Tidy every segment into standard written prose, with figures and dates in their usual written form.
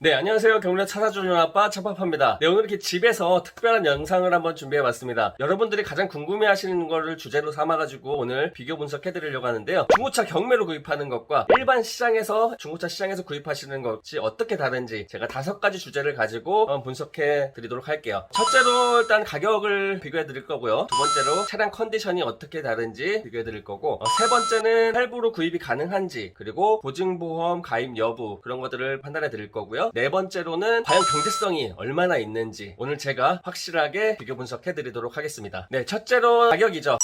네, 안녕하세요. 경매 차 사주는 아빠 차파파입니다. 네, 오늘 이렇게 집에서 특별한 영상을 한번 준비해봤습니다. 여러분들이 가장 궁금해하시는 거를 주제로 삼아가지고 오늘 비교 분석해드리려고 하는데요. 중고차 경매로 구입하는 것과 일반 시장에서 중고차 시장에서 구입하시는 것이 어떻게 다른지 제가 5가지 주제를 가지고 한번 분석해드리도록 할게요. 첫째로 일단 가격을 비교해드릴 거고요. 두 번째로 차량 컨디션이 어떻게 다른지 비교해드릴 거고, 세 번째는 할부로 구입이 가능한지, 그리고 보증보험 가입 여부 그런 것들을 판단해드릴 거고요. 네 번째로는 과연 경제성이 얼마나 있는지 오늘 제가 확실하게 비교 분석해 드리도록 하겠습니다. 네, 첫째로 가격이죠.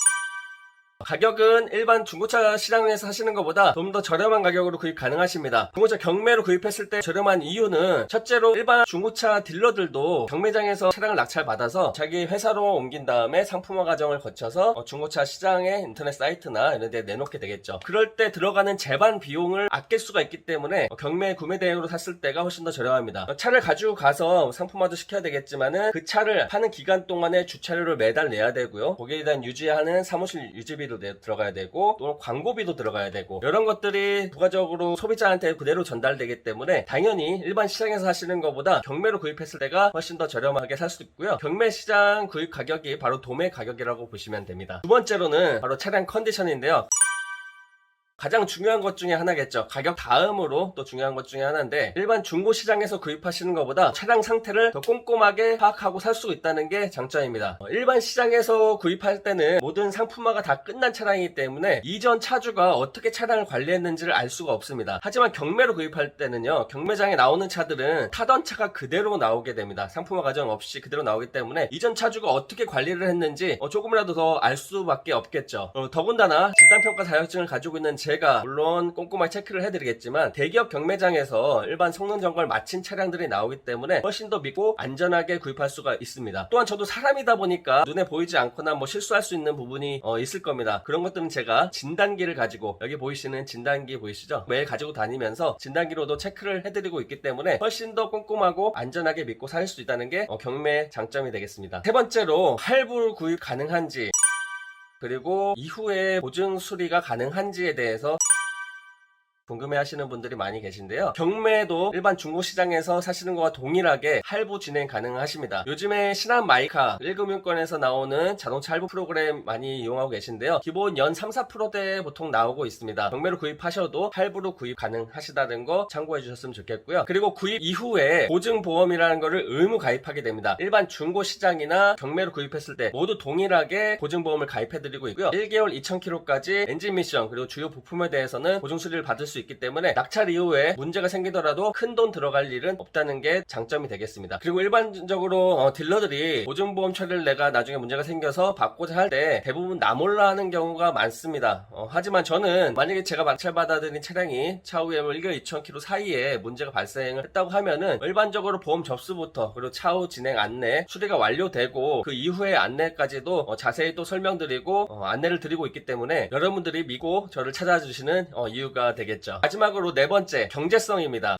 가격은 일반 중고차 시장에서 하시는 것보다 좀 더 저렴한 가격으로 구입 가능하십니다. 중고차 경매로 구입했을 때 저렴한 이유는 첫째로 일반 중고차 딜러들도 경매장에서 차량을 낙찰받아서 자기 회사로 옮긴 다음에 상품화 과정을 거쳐서 중고차 시장의 인터넷 사이트나 이런 데 내놓게 되겠죠. 그럴 때 들어가는 제반 비용을 아낄 수가 있기 때문에 경매 구매 대행으로 샀을 때가 훨씬 더 저렴합니다. 차를 가지고 가서 상품화도 시켜야 되겠지만은 그 차를 파는 기간 동안에 주차료를 매달 내야 되고요. 거기에 대한 유지하는 사무실 유지비도 들어가야 되고 또 광고비도 들어가야 되고 이런 것들이 부가적으로 소비자한테 그대로 전달되기 때문에 당연히 일반 시장에서 하시는 것보다 경매로 구입했을 때가 훨씬 더 저렴하게 살 수 있고요. 경매 시장 구입 가격이 바로 도매 가격이라고 보시면 됩니다. 두 번째로는 바로 차량 컨디션인데요. 가장 중요한 것 중에 하나겠죠. 가격 다음으로 또 중요한 것 중에 하나인데, 일반 중고 시장에서 구입하시는 것보다 차량 상태를 더 꼼꼼하게 파악하고 살 수 있다는 게 장점입니다. 일반 시장에서 구입할 때는 모든 상품화가 다 끝난 차량이기 때문에 이전 차주가 어떻게 차량을 관리했는지를 알 수가 없습니다. 하지만 경매로 구입할 때는요, 경매장에 나오는 차들은 타던 차가 그대로 나오게 됩니다. 상품화 과정 없이 그대로 나오기 때문에 이전 차주가 어떻게 관리를 했는지 조금이라도 더 알 수밖에 없겠죠. 더군다나 진단평가 자격증을 가지고 있는 제가 물론 꼼꼼하게 체크를 해드리겠지만 대기업 경매장에서 일반 성능 점검을 마친 차량들이 나오기 때문에 훨씬 더 믿고 안전하게 구입할 수가 있습니다. 또한 저도 사람이다 보니까 눈에 보이지 않거나 실수할 수 있는 부분이 있을 겁니다. 그런 것들은 제가 진단기를 가지고, 여기 보이시는 진단기 보이시죠? 매일 가지고 다니면서 진단기로도 체크를 해드리고 있기 때문에 훨씬 더 꼼꼼하고 안전하게 믿고 살 수 있다는 게 경매 장점이 되겠습니다. 세 번째로 할부 구입 가능한지, 그리고 이후에 보증 수리가 가능한지에 대해서 궁금해하시는 분들이 많이 계신데요. 경매도 일반 중고시장에서 사시는 것과 동일하게 할부 진행 가능하십니다. 요즘에 신한마이카 1금융권에서 나오는 자동차 할부 프로그램 많이 이용하고 계신데요. 기본 연 3-4%대 보통 나오고 있습니다. 경매로 구입하셔도 할부로 구입 가능하시다는 거 참고해 주셨으면 좋겠고요. 그리고 구입 이후에 보증보험이라는 거를 의무 가입하게 됩니다. 일반 중고시장이나 경매로 구입했을 때 모두 동일하게 보증보험을 가입해드리고 있고요. 1개월 2,000km까지 엔진 미션 그리고 주요 부품에 대해서는 보증수리를 받을 수 있기 때문에 낙찰 이후에 문제가 생기더라도 큰 돈 들어갈 일은 없다는 게 장점이 되겠습니다. 그리고 일반적으로 딜러들이 보증보험 처리를 내가 나중에 문제가 생겨서 받고자 할 때 대부분 나 몰라 하는 경우가 많습니다. 하지만 저는 만약에 제가 낙찰받아들인 차량이 차후에 1개월 2,000km 사이에 문제가 발생을 했다고 하면은 일반적으로 보험 접수부터 그리고 차후 진행 안내 수리가 완료되고 그 이후의 안내까지도 자세히 또 설명드리고 안내를 드리고 있기 때문에 여러분들이 믿고 저를 찾아주시는 이유가 되겠죠. 마지막으로 네 번째, 경제성입니다.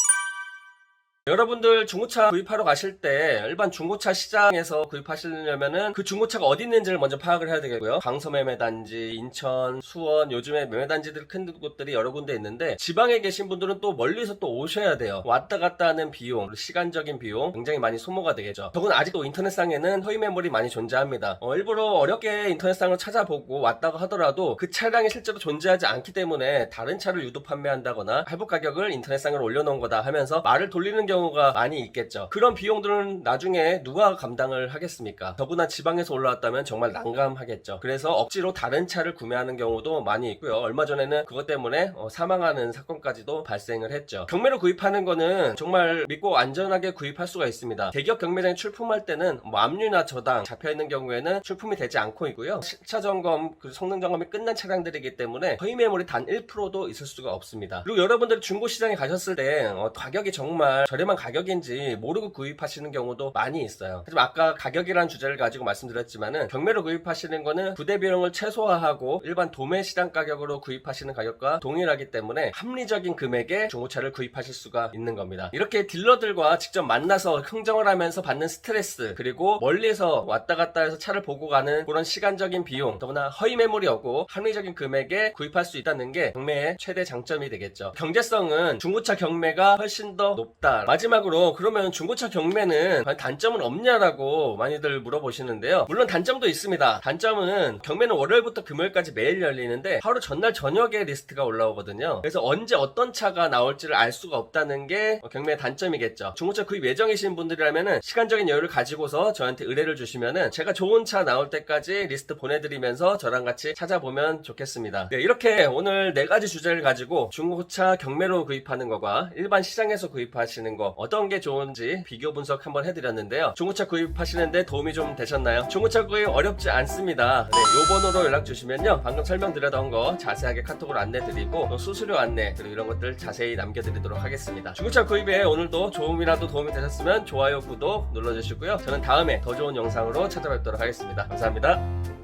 여러분들 중고차 구입하러 가실 때 일반 중고차 시장에서 구입하시려면은 그 중고차가 어디 있는지를 먼저 파악을 해야 되겠고요. 강서매매단지, 인천, 수원, 요즘에 매매단지들 큰 곳들이 여러 군데 있는데 지방에 계신 분들은 또 멀리서 또 오셔야 돼요. 왔다 갔다 하는 비용, 시간적인 비용 굉장히 많이 소모가 되겠죠. 더군 아직도 인터넷상에는 허위 매물이 많이 존재합니다. 일부러 어렵게 인터넷상을 찾아보고 왔다고 하더라도 그 차량이 실제로 존재하지 않기 때문에 다른 차를 유도 판매한다거나 할부 가격을 인터넷상으로 올려놓은 거다 하면서 말을 돌리는 경우가 많이 있겠죠. 그런 비용들은 나중에 누가 감당을 하겠습니까? 더구나 지방에서 올라왔다면 정말 난감하겠죠. 그래서 억지로 다른 차를 구매하는 경우도 많이 있고요. 얼마 전에는 그것 때문에 사망하는 사건까지도 발생을 했죠. 경매로 구입하는 거는 정말 믿고 안전하게 구입할 수가 있습니다. 대기업 경매장에 출품할 때는 압류나 저당 잡혀있는 경우에는 출품이 되지 않고 있고요. 실차 점검, 성능 점검이 끝난 차량들이기 때문에 허위 매물이 단 1%도 있을 수가 없습니다. 그리고 여러분들이 중고시장에 가셨을 때 가격이 정말 저렴한 가격인지 모르고 구입하시는 경우도 많이 있어요. 하지만 아까 가격이라는 주제를 가지고 말씀드렸지만은 경매로 구입하시는 거는 부대 비용을 최소화하고 일반 도매 시장 가격으로 구입하시는 가격과 동일하기 때문에 합리적인 금액에 중고차를 구입하실 수가 있는 겁니다. 이렇게 딜러들과 직접 만나서 흥정을 하면서 받는 스트레스, 그리고 멀리서 왔다 갔다 해서 차를 보고 가는 그런 시간적인 비용, 더구나 허위 매물이 없고 합리적인 금액에 구입할 수 있다는 게 경매의 최대 장점이 되겠죠. 경제성은 중고차 경매가 훨씬 더 높다 마지막으로 그러면 중고차 경매는 과연 단점은 없냐라고 많이들 물어보시는데요. 물론 단점도 있습니다. 단점은 경매는 월요일부터 금요일까지 매일 열리는데 하루 전날 저녁에 리스트가 올라오거든요. 그래서 언제 어떤 차가 나올지를 알 수가 없다는 게 경매의 단점이겠죠. 중고차 구입 예정이신 분들이라면은 시간적인 여유를 가지고서 저한테 의뢰를 주시면은 제가 좋은 차 나올 때까지 리스트 보내드리면서 저랑 같이 찾아보면 좋겠습니다. 네, 이렇게 오늘 4가지 주제를 가지고 중고차 경매로 구입하는 거와 일반 시장에서 구입하시는 거 어떤 게 좋은지 비교 분석 한번 해드렸는데요. 중고차 구입하시는데 도움이 좀 되셨나요? 중고차 구입 어렵지 않습니다. 네, 요 번호로 연락 주시면요. 방금 설명드렸던 거 자세하게 카톡으로 안내드리고 또 수수료 안내 그리고 이런 것들 자세히 남겨드리도록 하겠습니다. 중고차 구입에 오늘도 조금이라도 도움이 되셨으면 좋아요, 구독 눌러주시고요. 저는 다음에 더 좋은 영상으로 찾아뵙도록 하겠습니다. 감사합니다.